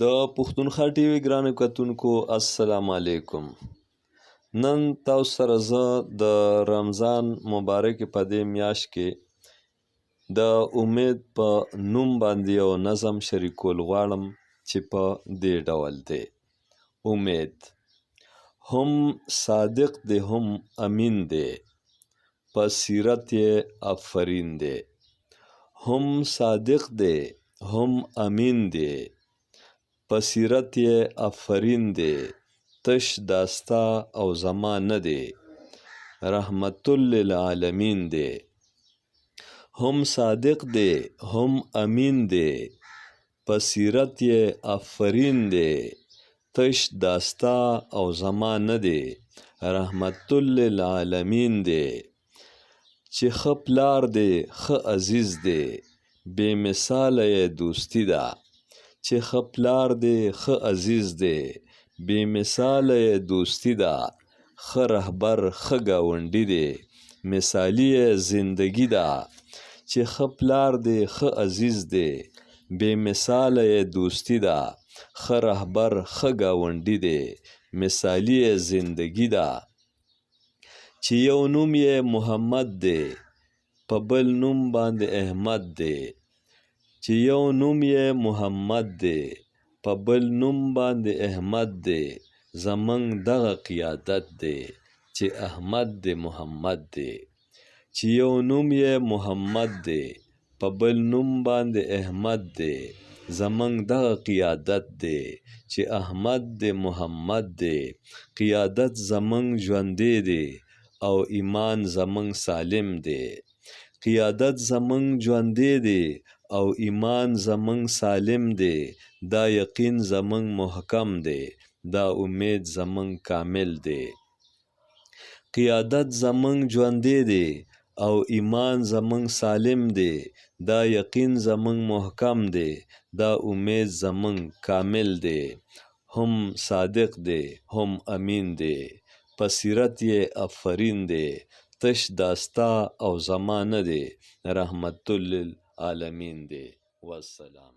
د پښتونخوا ټي وي ګرانو کتونکو السلام علیکم. نن تاسو سره زه د رمضان مبارک په دې میاشت کې د امید په نوم باندې یو نظم شریکول غواړم چې په دې ډول دی: امید هم صادق دی هم امین دی، په سیرت یې آفرین دی. هم صادق دی هم امین دی، په سیرت یې آفرین دی. تش داستا او زما نه دی، رحمت للعالمین دی. هم صادق دی هم امین دی، په سیرت یې آفرین دی. تش داستا او زما نه دی، رحمت للعالمین دی. چې ښه پلار دی ښه عزیز دی، بې مثاله یې دوستي ده. چې ښه پلار دی ښه عزیز دی، بې مثاله یې دوستي ده. ښه رهبر ښه ګاونډي دی، مثالي یې زندګي ده. چې ښه پلار دی ښه عزیز دی، بې مثاله یې دوستي ده. ښه رهبر ښه ګاونډي دی، مثالي یې زندګي ده. چې یو نوم یې محمد دی، په بل نوم باندې احمد دی. چې یو نوم یې محمد دی، په بل نوم باندې احمد دی. زمونږ دغه قیادت دی، چې احمد دی محمد دی. چې یو نوم یې محمد دی، په بل نوم باندې احمد دی. زمونږ دغه قیادت دی، چې احمد دی محمد دی. قیادت زمونږ ژوندی دی، او ایمان زمونږ سالم دی. قیادت زمونږ ژوندی دی، او ایمان زمونږ سالم دی. دا یقین زمونږ محکم دی، دا امید زمونږ کامل دی. قیادت زمونږ ژوندی دی، او ایمان زمونږ سالم دی. دا یقین زمونږ محکم دی، دا امید زمونږ کامل دی. هم صادق دی هم امین دی، په سیرت یې آفرین دی. تش داستا او زما نه دی، رحمت للعالمین دی. والسلام.